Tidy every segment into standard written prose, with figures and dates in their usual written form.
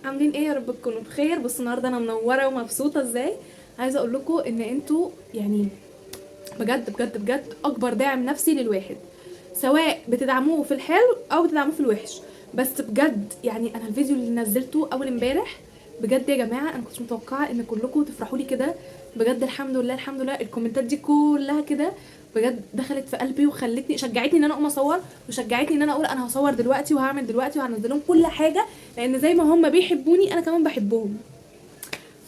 عاملين ايه؟ يا رب تكونوا بخير. بصوا النهارده انا منوره ومبسوطه ازاي. عايزه اقول لكم ان انتوا يعني بجد بجد بجد اكبر داعم نفسي للواحد، سواء بتدعموه في الحلو او بتدعموه في الوحش. بس بجد يعني انا الفيديو اللي نزلته اول امبارح، بجد يا جماعه انا كنتش متوقعه ان كلكم تفرحوا لي كده. بجد الحمد لله الحمد لله، الكومنتات دي كلها كده بجد دخلت في قلبي وخلتني شجعتني ان انا اقوم اصور، وشجعتني ان انا اقول انا هصور دلوقتي وهعمل دلوقتي وهنزل لهم كل حاجه، لان زي ما هم بيحبوني انا كمان بحبهم.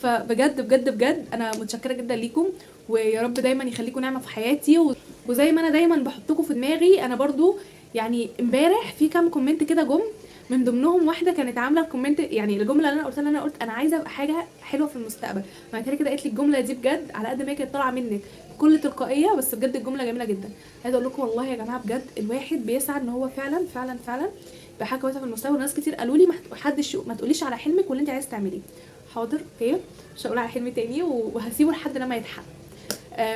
فبجد بجد بجد انا متشكره جدا ليكم، ويا رب دايما يخليكم نعمه في حياتي وزي ما انا دايما بحطكم في دماغي انا برضو. يعني امبارح في كام كومنت كده جم، من ضمنهم واحده كانت عامله الكومنت، يعني الجمله اللي انا قلتها، انا قلت انا عايزه ابقى حاجه حلوه في المستقبل. بعد كده قالت لي الجمله دي بجد على قد ما هي كانت طالعه منك بكل تلقائيه، بس بجد الجمله جميله جدا. عايزه اقول لكم والله يا جماعه بجد الواحد بيسعى ان هو فعلا فعلا فعلا بحاجه كويسه في المستقبل. ناس كتير قالوا لي ما تقوليش على حلمك واللي انت عايزه تعمليه. حاضر اوكي، مش هقول على حلم تاني وهسيبه لحد لما يتحقق.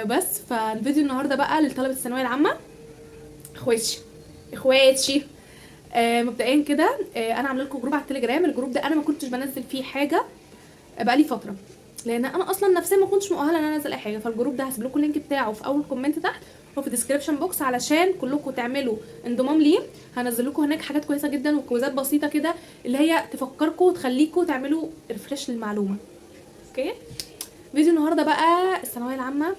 بس فالفيديو النهارده بقى لطلبه الثانويه العامه، اخواتي. مبدئيا كده انا عامله لكم جروب على التليجرام. الجروب ده انا ما كنتش بنزل فيه حاجه بقى لي فتره، لان انا اصلا نفسيا ما كنتش مؤهله ان انا انزل اي حاجه. فالجروب ده هسيب لكم اللينك بتاعه في اول كومنت تحت وفي الديسكربشن بوكس علشان كلكم تعملوا انضمام ليه. هنزل لكم هناك حاجات كويسه جدا وكويزات بسيطه كده اللي هي تفكركم وتخليكم تعملوا ريفريش للمعلومه. اوكي، فيديو النهارده بقى الثانويه العامه.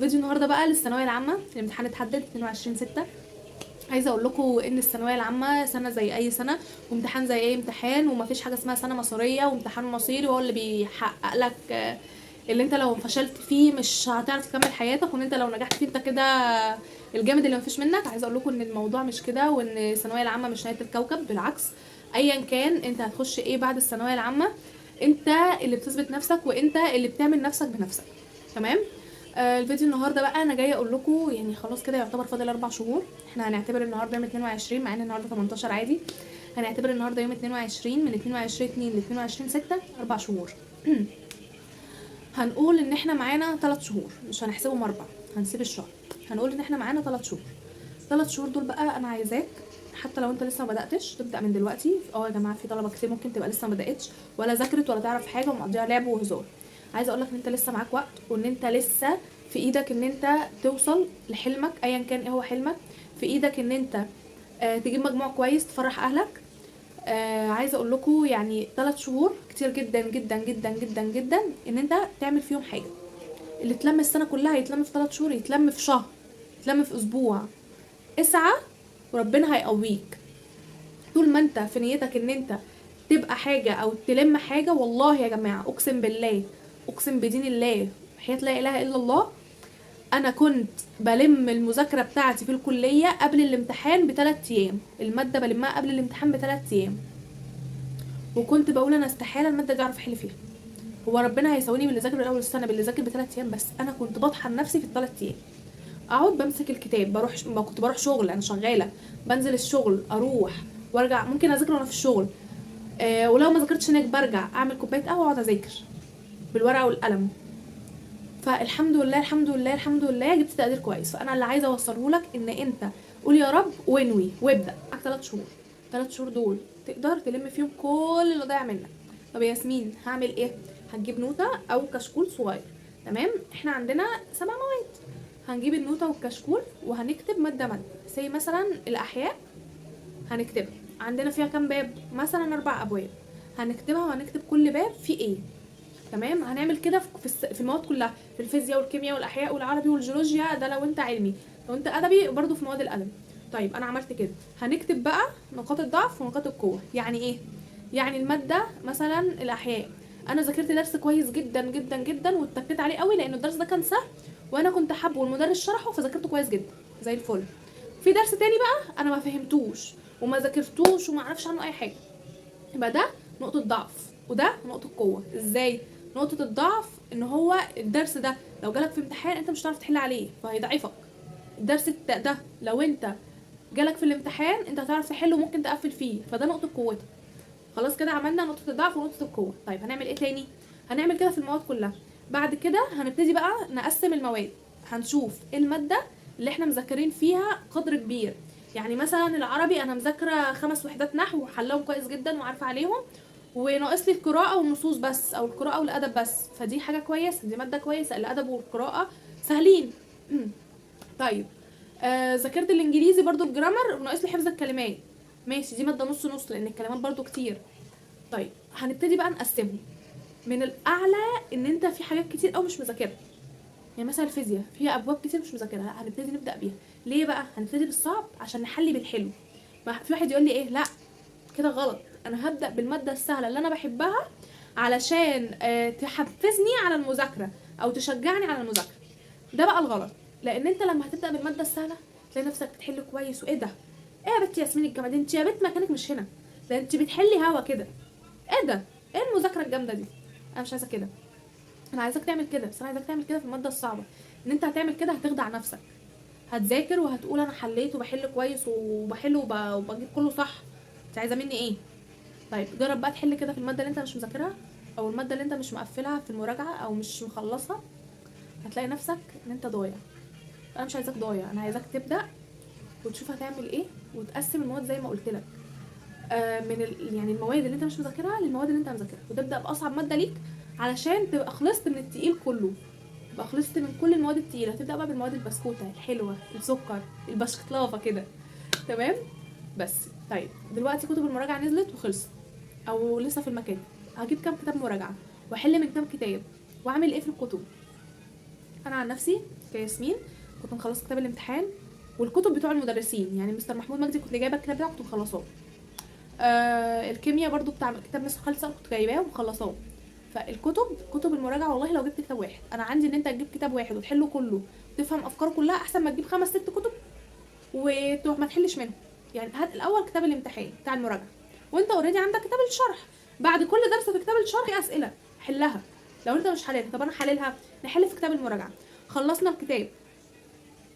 فيديو النهارده بقى للثانويه العامه، الامتحان اتحدد 22/6. عايزه اقول لكم ان الثانويه العامه سنه زي اي سنه، وامتحان زي اي امتحان، ومفيش حاجه اسمها سنه مصيريه وامتحان مصيري وهو اللي بيحقق لك اللي انت لو فشلت فيه مش هتعرف تكمل حياتك، وان انت لو نجحت فيه انت كده الجامد اللي مفيش منك. عايزه اقول لكم ان الموضوع مش كده، وان الثانويه العامه مش نهايه الكوكب، بالعكس. ايا كان انت هتخش ايه بعد الثانويه العامه، انت اللي بتثبت نفسك وانت اللي بتعمل نفسك بنفسك. تمام. الفيديو النهارده بقى انا جايه اقول لكم يعني خلاص كده يعتبر فاضل 4 شهور. احنا هنعتبر النهارده يوم 22 مع ان النهارده 18 عادي. هنعتبر النهارده يوم 22 من 22 2 ل 22 6، 4 شهور. هنقول ان احنا معانا 3 شهور، مش هنحسبهم 4، هنسيب الشهر. هنقول ان احنا معانا 3 شهور. 3 شهور دول بقى انا عايزاك حتى لو انت لسه ما بداتش تبدا من دلوقتي. يا جماعه في طلبه كتير ممكن تبقى لسه ما بداتش ولا ذاكرت ولا تعرف حاجه ومقضيها لعب وهزار. عايزه اقول لك ان انت لسه معاك وقت، وان انت لسه في ايدك ان انت توصل لحلمك ايا كان ايه هو حلمك. في ايدك ان انت تجيب مجموع كويس تفرح اهلك. عايزه اقول لكم يعني 3 شهور كتير جدا جدا جدا جدا جدا ان انت تعمل فيهم حاجه. اللي تلم السنه كلها يتلم في 3 شهور، يتلم في شهر، يتلم في اسبوع. اسعى وربنا هيقويك. طول ما انت في نيتك ان انت تبقى حاجه او تلم حاجه، والله يا جماعه اقسم بالله، اقسم بدين الله، حياة لا اله الا الله، انا كنت بلم المذاكره بتاعتي في الكليه قبل الامتحان ب3 ايام. الماده بلمها قبل الامتحان ب3 ايام، وكنت بقول انا استحاله الماده دي اعرف احل فيها. هو ربنا هيساويني باللي ذاكر من اول السنه باللي ذاكر ب3 ايام؟ بس انا كنت بطحن نفسي في ال3 ايام. اقعد بمسك الكتاب، ما كنت بروح شغل، انا شغاله، بنزل الشغل اروح وارجع، ممكن اذاكر وانا في الشغل. ولو ما ذاكرتش هناك برجع اعمل كوبايه قهوه واقعد اذاكر بالورقه والقلم. فالحمد لله الحمد لله الحمد لله جبت تقدير كويس. فانا اللي عايزه اوصله لك ان انت قول يا رب وانوي وابدا. معاك 3 شهور، 3 شهور دول تقدر تلم فيهم كل اللي ضايع منك. طب يا ياسمين هعمل ايه؟ هتجيب نوته او كشكول صغير. تمام، احنا عندنا 7 مواد. هنجيب النوته والكشكول وهنكتب ماده ماده. زي مثلا الاحياء هنكتبها، عندنا فيها كام باب؟ مثلا 4 ابواب. هنكتبها وهنكتب كل باب فيه ايه. تمام، هنعمل كده في المواد كلها، في الفيزياء والكيمياء والاحياء والعربي والجيولوجيا، ده لو انت علمي. لو انت ادبي برضو في مواد الادب. طيب انا عملت كده، هنكتب بقى نقاط الضعف ونقاط القوه. يعني ايه؟ يعني الماده مثلا الاحياء، انا ذاكرت درس كويس جدا جدا جدا واتكيت عليه قوي لان الدرس ده كان سهل وانا كنت حابه والمدرس شرحه فذاكرته كويس جدا زي الفل. في درس تاني بقى انا ما فهمتوش وما ذاكرتوش وما اعرفش عنه اي حاجه، يبقى ده نقطة ضعف وده نقطة قوة. ازاي؟ نقطة الضعف ان هو الدرس ده لو جالك في امتحان انت مش هتعرف تحل عليه فهيضعفك. الدرس ده لو انت جالك في الامتحان انت هتعرف تحله وممكن تقفل فيه، فده نقطة قوتك. خلاص كده عملنا نقطة الضعف ونقطة القوة. طيب هنعمل ايه تاني؟ هنعمل كده في المواد كلها. بعد كده هنبتدي بقى نقسم المواد، هنشوف المادة اللي احنا مذاكرين فيها قدر كبير، يعني مثلا العربي انا مذاكره 5 وحدات نحو وحلهم كويس جدا وعارفه عليهم، وناقص لي القراءه والنصوص بس، او القراءه والادب بس، فدي حاجه كويسه، دي ماده كويسه، الادب والقراءه سهلين. طيب ذاكرت الانجليزي برضو الجرامر وناقص لي حفظ الكلمات، ماشي دي ماده نص نص لان الكلمات برضو كتير. طيب هنبتدي بقى نقسمهم من الاعلى، ان انت في حاجات كتير او مش مذاكرها، يعني مثلا الفيزياء فيها ابواب كتير مش مذاكرها، هنبتدي نبدا بيها. ليه بقى هنبتدي بالصعب؟ عشان نحلي بالحلو. ما في واحد يقول لي ايه، لا كده غلط، انا هبدا بالماده السهله اللي انا بحبها علشان تحفزني على المذاكره او تشجعني على المذاكره. ده بقى الغلط، لان انت لما هتبدا بالماده السهله تلاقي نفسك بتحل كويس، وايه ده، ايه يا بنت ياسمين الجمال، انت يا بنت مكانك مش هنا، ده انت بتحلي هوا كده، ايه ده، ايه المذاكره الجامده دي، انا مش عايزه كده. انا عايزاك تعمل كده، بس انا عايزاك تعمل كده في الماده الصعبه. ان انت هتعمل كده هتخدع نفسك، هتذاكر وهتقول انا حليت وبحل كويس وبحل وبجيب كله صح، انت عايزه مني ايه؟ طيب جرب بقى تحل كده في الماده اللي انت مش مذاكرها، او الماده اللي انت مش مقفلها في المراجعه او مش مخلصها، هتلاقي نفسك ان انت ضايع. انا مش عايزاك ضايع، انا عايزاك تبدا وتشوف هتعمل ايه، وتقسم المواد زي ما قلت لك، من يعني المواد اللي انت مش مذاكرها للمواد اللي انت مذاكرها، وتبدا باصعب ماده ليك علشان تبقى خلصت من التقيل كله، تبقى خلصت من كل المواد التقيله، هتبدا بقى بالمواد البسكوته الحلوه السكر البشكلافه كده. تمام. بس طيب دلوقتي كتب المراجعه نزلت وخلصت او لسه في المكان، هجيب كام كتاب مراجعه واحل من كام كتاب واعمل ايه في الكتب؟ انا عن نفسي كياسمين كنت مخلصه كتاب الامتحان والكتب بتوع المدرسين، يعني مستر محمود مجدي كنت جايبه الكتاب بتاعه كنت مخلصاه. الكيمياء برضو بتاع كتاب مستر خالد كنت جايباه ومخلصاه. فالكتب كتب المراجعه والله لو جبت كتاب واحد، انا عندي ان انت تجيب كتاب واحد وتحله كله وتفهم افكاره كلها احسن ما تجيب 5 6 كتب وتروح ما تحلش منهم. يعني هات الاول كتاب الامتحان بتاع المراجعه وانت اوريدي عندك كتاب الشرح، بعد كل درس في كتاب الشرح في اسئله حلها. لو انت مش حللها طب انا حللها، نحل في كتاب المراجعه. خلصنا الكتاب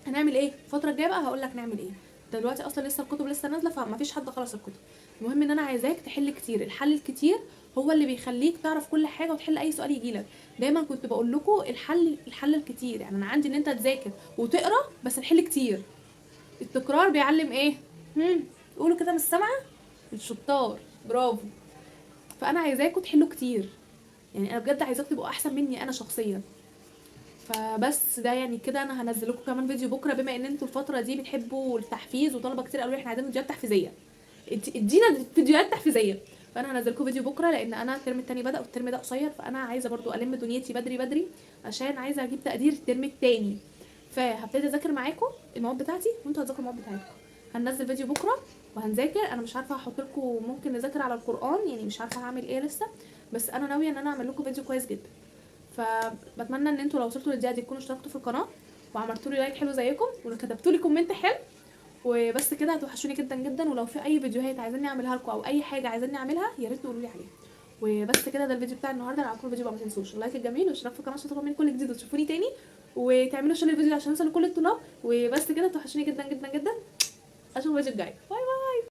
هنعمل ايه الفتره الجايه بقى؟ هقول لك نعمل ايه. دلوقتي اصلا لسه الكتب لسه نازله فما فيش حد خلص الكتب. المهم ان انا عايزاك تحل كتير، الحل الكتير هو اللي بيخليك تعرف كل حاجه وتحل اي سؤال يجيلك. دايما كنت بقول لكم الحل الكتير، يعني انا عندي ان انت تذاكر وتقرا بس نحل كتير. التكرار بيعلم ايه؟ قولوا كده من السمعه الشطار، برافو. فانا عايزاكم تحلوا كتير، يعني انا بجد عايزاكم تبقوا احسن مني انا شخصيا. فبس ده يعني كده انا هنزل لكم كمان فيديو بكره، بما ان انتوا الفتره دي بتحبوا التحفيز وطلبه كتير قالوا لي احنا عايزين فيديوهات تحفيزيه، ادينا فيديوهات تحفيزيه. فانا هنزل لكم فيديو بكره لان انا الترم التاني بدا والترم ده قصير، فانا عايزه برضو الم دنيتي بدري بدري عشان عايزه اجيب تقدير الترم التاني. فهبتدي اذاكر معاكم المواد بتاعتي وانتوا هتذاكروا المواد بتاعتكم. هننزل فيديو بكره وهنذاكر، انا مش عارفه هحط لكم ممكن نذاكر على القران، يعني مش عارفه هعمل ايه لسه، بس انا ناويه ان انا اعمل لكم فيديو كويس جدا. فبتمنى ان انتوا لو وصلتوا للدقيقه دي تكونوا اشتركتوا في القناه وعملتوا لي لايك حلو زيكم وكتبتوا لي كومنت حلو. وبس كده هتوحشوني جدا جدا، ولو في اي فيديوهات عايزاني اعملها لكم او اي حاجه عايزاني اعملها يا ريت تقولوا لي عليها. وبس كده ده الفيديو بتاع النهارده. لو عجبكم الفيديو بقى ما تنسوش اللايك الجميل والاشتراك في القناه عشان تاخدوا مني كل جديد وتشوفوني تاني، وتعملوا شير الفيديو عشان نوصل لكل الطلاب. وبس كده توحشوني جدا جدا جدا، اشوفكم الفيديو الجاي، باي باي.